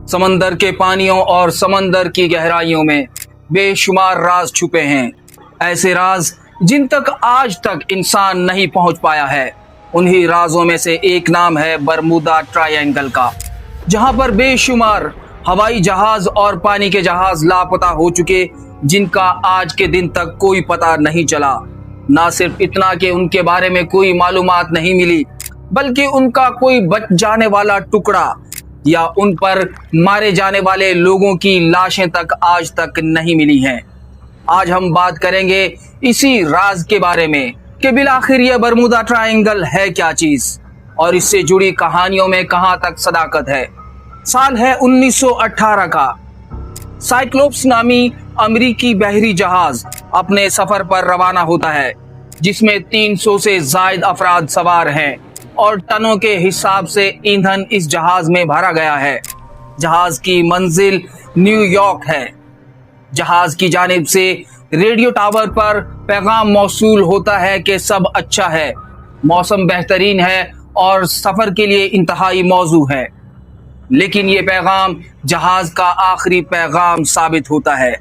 समंदर के पानियों और समंदर की गहराइयों में बेशुमार राज छुपे हैं। ऐसे राज जिन तक आज तक इंसान नहीं पहुंच पाया है। उन्हीं राजों में से एक नाम है बरमूदा ट्रायंगल का, जहां पर बेशुमार हवाई जहाज और पानी के जहाज लापता हो चुके, जिनका आज के दिन तक कोई पता नहीं चला। ना सिर्फ इतना कि उनके बारे में कोई मालूमात नहीं मिली, बल्कि उनका कोई बच जाने वाला टुकड़ा या उन पर मारे जाने वाले लोगों की लाशें तक आज तक नहीं मिली हैं। आज हम बात करेंगे इसी राज के बारे में कि बिलाखिर यह बरमूदा ट्रायंगल है क्या चीज और इससे जुड़ी कहानियों में कहां तक सदाकत है। साल है 1918 का। साइक्लोप्स नामी अमेरिकी बहरी जहाज अपने सफर पर रवाना होता है, जिसमें 300 से जायद अफराद सवार हैं और टनों के हिसाब से ईंधन इस जहाज में भरा गया है। जहाज की मंजिल न्यूयॉर्क है। जहाज की जानिब से रेडियो टावर पर पैगाम मौसूल होता है कि सब अच्छा है, मौसम बेहतरीन है और सफर के लिए इंतहाई मौजू है। लेकिन ये पैगाम जहाज का आखिरी पैगाम साबित होता है,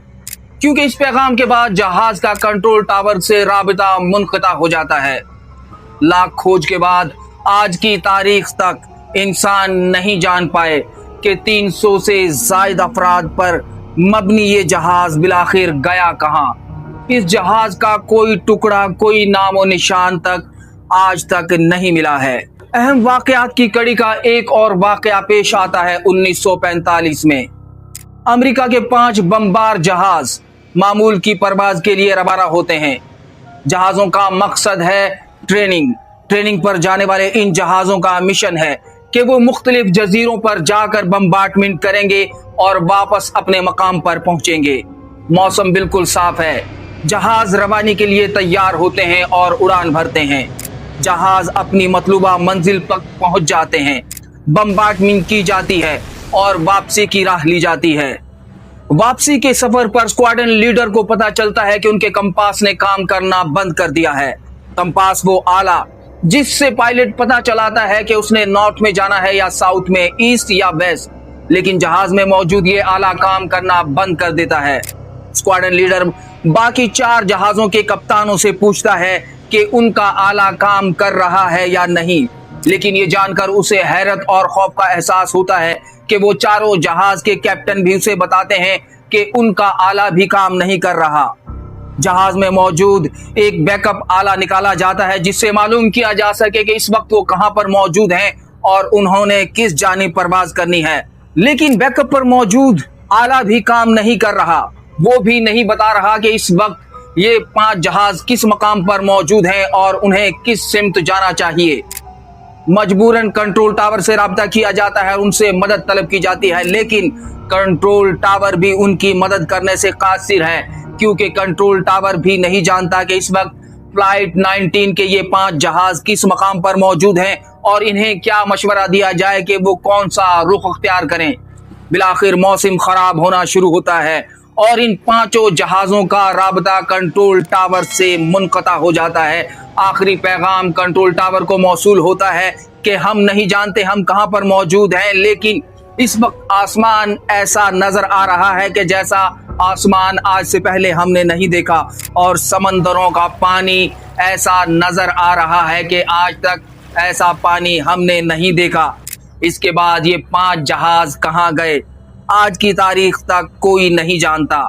क्योंकि इस पैगाम के बाद जहाज का कंट्रोल टावर से राबिता मुनक़ता हो जाता है। लाख खोज के बाद आज की तारीख तक इंसान नहीं जान पाए कि 300 से जायद अफराद पर मबनी ये जहाज बिलाखिर गया कहां। इस जहाज का कोई टुकड़ा, कोई नामो निशान तक आज तक नहीं मिला है। अहम वाकयात की कड़ी का एक और वाकया पेश आता है 1945 में। अमेरिका के 5 बमबार जहाज मामूल की परवाज के लिए रवाना होते हैं। जहाजों का मकसद है ट्रेनिंग पर जाने वाले इन जहाजों का मिशन है कि वो मुख्तलिफ जजीरों पर जाकर बम्बार्टमेंट करेंगे और वापस अपने मकाम पर पहुंचेंगे। मौसम बिल्कुल साफ है। जहाज रवानी के लिए तैयार होते हैं और उड़ान भरते हैं। जहाज अपनी मतलूबा मंजिल तक पहुंच जाते हैं। बम्बार्टमेंट की जाती है और वापसी की राह ली जाती है। वापसी के सफर पर स्क्वाड्रन लीडर को पता चलता है कि उनके कंपास ने काम करना बंद कर दिया है। कंपास वो आला जिससे पायलट पता चलाता है कि उसने नॉर्थ में जाना है या साउथ में, ईस्ट या वेस्ट, लेकिन जहाज में मौजूद ये आला काम करना बंद कर देता है। स्क्वाड्रन लीडर बाकी 4 जहाजों के कप्तानों से पूछता है कि उनका आला काम कर रहा है या नहीं, लेकिन ये जानकर उसे हैरत और खौफ का एहसास होता है कि वो चारों जहाज के कैप्टन भी उसे बताते हैं कि उनका आला भी काम नहीं कर रहा। जहाज में मौजूद एक बैकअप आला निकाला जाता है, जिससे मालूम किया जा सके कि इस वक्त वो कहां पर मौजूद हैं और उन्होंने किस जानिब परवाज करनी है। लेकिन बैकअप पर मौजूद आला भी काम नहीं कर रहा। वो भी नहीं बता रहा कि इस वक्त ये 5 जहाज किस मकाम पर मौजूद हैं और उन्हें किस सिमत जाना चाहिए। मजबूरन कंट्रोल टावर से राब्ता किया जाता है, उनसे मदद तलब की जाती है, लेकिन कंट्रोल टावर भी उनकी मदद करने से कासिर है, क्योंकि कंट्रोल टावर भी नहीं जानता कि इस वक्त फ्लाइट 19 के ये 5 जहाज किस मकाम पर मौजूद हैं और इन्हें क्या मशवरा दिया जाए कि वो कौन सा रुख अख्तियार करें। बिलाखिर मौसम खराब होना शुरू होता है और इन 5 जहाजों का राबता कंट्रोल टावर से मुनक़ता हो जाता है। आखिरी पैगाम कंट्रोल टावर को मौसूल होता है कि हम नहीं जानते हम कहां पर मौजूद हैं, लेकिन इस वक्त आसमान ऐसा नजर आ रहा है कि जैसा आसमान आज से पहले हमने नहीं देखा, और समंदरों का पानी ऐसा नजर आ रहा है कि आज तक ऐसा पानी हमने नहीं देखा। इसके बाद ये 5 जहाज कहां गए, आज की तारीख तक कोई नहीं जानता।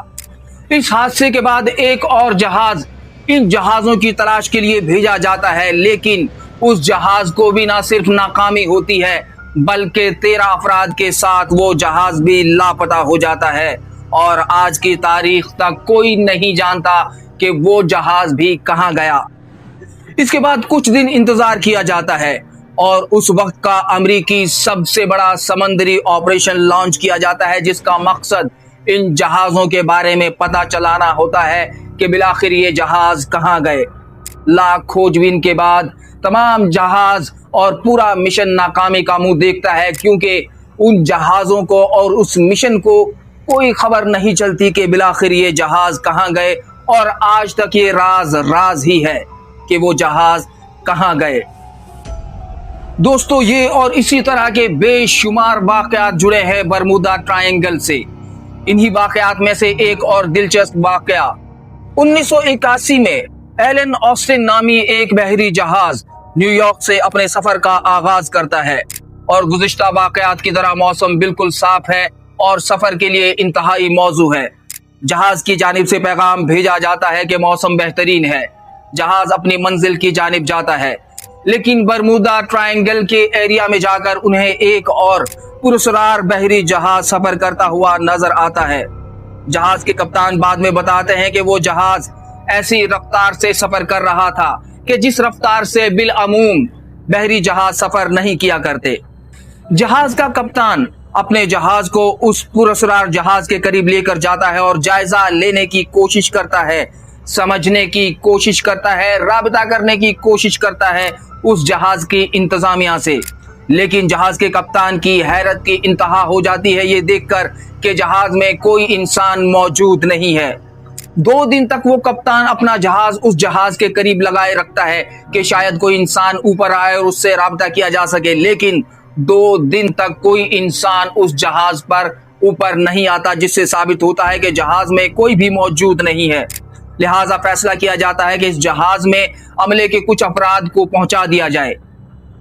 इस हादसे के बाद एक और जहाज इन जहाजों की तलाश के लिए भेजा जाता है, लेकिन उस जहाज को भी ना सिर्फ नाकामी होती है, बल्कि 13 अफराद के साथ वो जहाज भी लापता हो जाता है और आज की तारीख तक कोई नहीं जानता कि वो जहाज भी कहां गया। इसके बाद कुछ दिन इंतजार किया जाता है और उस वक्त का अमेरिकी सबसे बड़ा समंदरी ऑपरेशन लॉन्च किया जाता है, जिसका मकसद इन जहाजों के बारे में पता चलाना होता है कि बिलाखिर ये जहाज कहां गए। लाख खोजबीन के बाद तमाम जहाज और पूरा मिशन नाकामी का मुंह देखता है, क्योंकि उन जहाजों को और उस मिशन को कोई खबर नहीं चलती कि बिलाखिर ये जहाज कहां गए, और आज तक ये राज ही है कि वो जहाज कहां गए। दोस्तों, ये और इसी तरह के बेशुमार वाकयात जुड़े हैं बरमूदा ट्रायंगल से। इन्हीं वाकयात में से एक और दिलचस्प वाकया 1981 में एलन ऑस्टिन नामी एक बहरी जहाज न्यूयॉर्क से अपने सफर का आगाज करता है और गुज़िश्ता वाकयात की तरह मौसम बिल्कुल साफ है और सफर के लिए इंतहाई मौजू है। जहाज की जानिब से पैगाम भेजा जाता है कि मौसम बेहतरीन है। जहाज अपनी मंजिल की जानिब जाता है, लेकिन बरमूदा ट्रायंगल के एरिया में जाकर उन्हें एक और पुरस्कार बहरी जहाज सफर करता हुआ नजर आता है। जहाज के कप्तान बाद में बताते हैं कि वो जहाज ऐसी रफ्तार से सफर कर रहा था कि जिस रफ्तार से बिलअमूम बहरी जहाज सफर नहीं किया करते। जहाज का कप्तान अपने जहाज को उस पुरस्कार जहाज के करीब लेकर जाता है और जायजा लेने की कोशिश करता है, समझने की कोशिश करता है, राबता करने की कोशिश करता है उस जहाज की इंतजामिया से। लेकिन जहाज के कप्तान की हैरत की इंतहा हो जाती है ये देखकर कि जहाज में कोई इंसान मौजूद नहीं है। 2 दिन तक वो कप्तान अपना जहाज उस जहाज के करीब लगाए रखता है कि शायद कोई इंसान ऊपर आए और उससे राबता किया जा सके, लेकिन 2 दिन तक कोई इंसान उस जहाज पर ऊपर नहीं आता, जिससे साबित होता है कि जहाज में कोई भी मौजूद नहीं है। लिहाजा फैसला किया जाता है कि इस जहाज में अमले के कुछ अफराद को पहुंचा दिया जाए।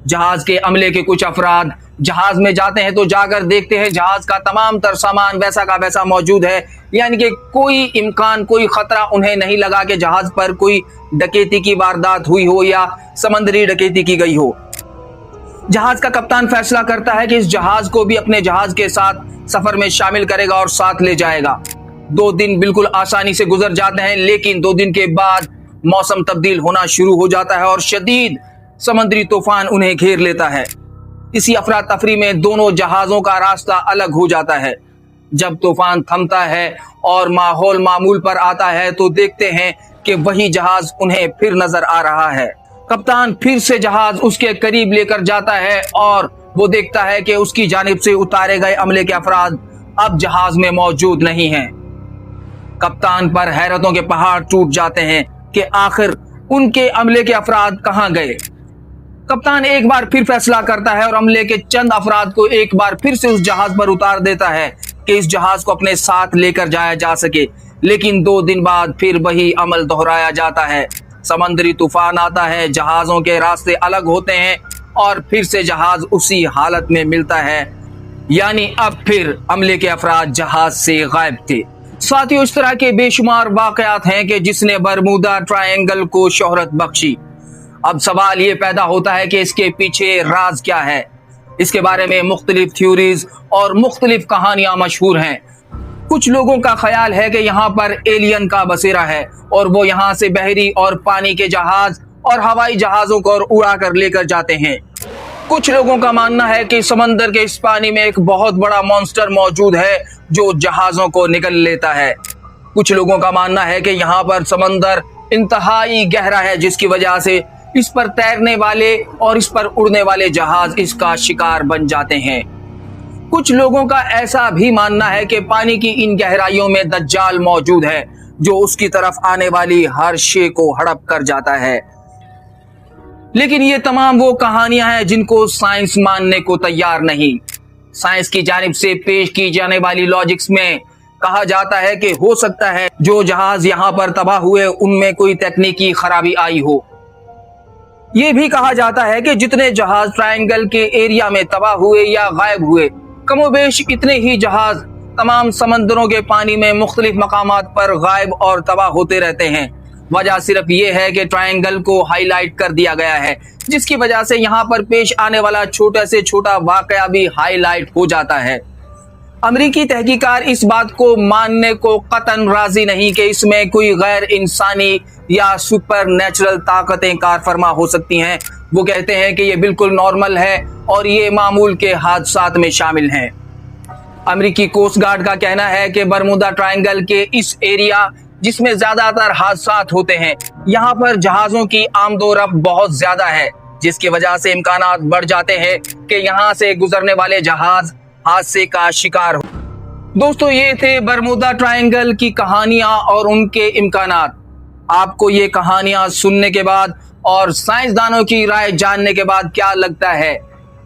जहाज के अमले के कुछ अफराद जहाज में जाते हैं तो जाकर देखते हैं जहाज का तमाम तर सामान वैसा का वैसा मौजूद है, यानी कि कोई इम्कान, कोई खतरा उन्हें नहीं लगा कि जहाज पर कोई डकैती की वारदात हुई हो या समंदरी डकैती की गई हो। जहाज का कप्तान फैसला करता है कि इस जहाज को भी अपने जहाज के साथ सफर में शामिल करेगा और साथ ले जाएगा। 2 दिन बिल्कुल आसानी से गुजर जाते हैं, लेकिन 2 दिन के बाद मौसम तब्दील होना शुरू हो जाता है और शदीद समंदरी तूफान उन्हें घेर लेता है। इसी अफरा तफरी में दोनों जहाजों का रास्ता अलग हो जाता है। जब तूफान थमता है और माहौल मामूल पर आता है तो देखते हैं कि वही जहाज उन्हें फिर नजर आ रहा है। कप्तान फिर से जहाज उसके करीब लेकर जाता है और वो देखता है कि उसकी जानिब से उतारे गए अमले के अफराद अब जहाज में मौजूद नहीं हैं। कप्तान पर हैरतों के पहाड़ टूट जाते हैं कि आखिर उनके अमले के अफराद कहां गए। कप्तान एक बार फिर फैसला करता है और अमले के चंद अफराद को एक बार फिर से उस जहाज पर उतार देता है कि इस जहाज को अपने साथ लेकर जाया जा सके, लेकिन 2 दिन बाद फिर वही अमल दोहराया जाता है। समंदरी तूफान आता है, जहाजों के रास्ते अलग होते हैं और फिर से जहाज उसी हालत में मिलता है, यानी अब फिर अमले के अफराद जहाज से गायब थे। साथियों, इस तरह के बेशुमार वाकयात हैं कि जिसने बरमूदा ट्रायंगल को शोहरत बख्शी। अब सवाल ये पैदा होता है कि इसके पीछे राज क्या है। इसके बारे में मुख्तलिफ थ्योरीज और मुख्तलिफ कहानियां मशहूर हैं। कुछ लोगों का ख्याल है कि यहाँ पर एलियन का बसेरा है और वो यहाँ से बहरी और पानी के जहाज और हवाई जहाजों को उड़ा कर लेकर जाते हैं। कुछ लोगों का मानना है कि समंदर के इस पानी में एक बहुत बड़ा मॉन्स्टर मौजूद है जो जहाजों को निगल लेता है। कुछ लोगों का मानना है कि यहाँ पर समंदर इंतहाई गहरा है, जिसकी वजह से इस पर तैरने वाले और इस पर उड़ने वाले जहाज इसका शिकार बन जाते हैं। कुछ लोगों का ऐसा भी मानना है कि पानी की इन गहराइयों में दज्जाल मौजूद है जो उसकी तरफ आने वाली हर शे को हड़प कर जाता है। लेकिन ये तमाम वो कहानियां हैं जिनको साइंस मानने को तैयार नहीं। साइंस की जानिब से पेश की जाने वाली लॉजिक्स में कहा जाता है कि हो सकता है जो जहाज यहाँ पर तबाह हुए उनमें कोई तकनीकी खराबी आई हो। ये भी कहा जाता है कि जितने जहाज ट्रायंगल के एरिया में तबाह हुए या गायब हुए, कमोबेश इतने ही जहाज तमाम समंदरों के पानी में मुख्तलिफ मकामात पर गायब और तबाह होते रहते हैं। वजह सिर्फ ये है कि ट्रायंगल को हाईलाइट कर दिया गया है, जिसकी वजह से यहाँ पर पेश आने वाला छोटा से छोटा वाकया भी हाईलाइट हो जाता है। अमरीकी तहकीकार इस बात को मानने को कतन राजी नहीं कि इसमें कोई गैर इंसानी या सुपर नेचुरल ताकतें कारफरमा हो सकती हैं। वो कहते हैं कि ये बिल्कुल नॉर्मल है और ये मामूल के हादसात में शामिल हैं। अमरीकी कोस्ट गार्ड का कहना है कि बरमूदा ट्रायंगल के इस एरिया जिसमें ज्यादातर हादसात होते हैं, यहाँ पर जहाजों की आमदोरफ्त बहुत ज्यादा है, जिसकी वजह से इम्कानात बढ़ जाते हैं कि यहाँ से गुजरने वाले जहाज हादसे का शिकार हो। दोस्तों, ये थे बरमूदा ट्रायंगल की कहानियां और उनके इम्कानात। आपको ये कहानियां सुनने के बाद اور سائنسدانوں کی رائے جاننے کے بعد کیا لگتا ہے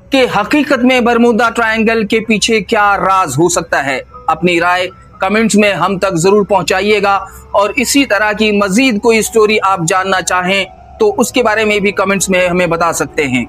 کہ حقیقت میں برمودا ٹرائنگل کے پیچھے کیا راز ہو سکتا ہے؟ اپنی رائے کمنٹس میں ہم تک ضرور پہنچائیے گا، اور اسی طرح کی مزید کوئی سٹوری آپ جاننا چاہیں تو اس کے بارے میں بھی کمنٹس میں ہمیں بتا سکتے ہیں۔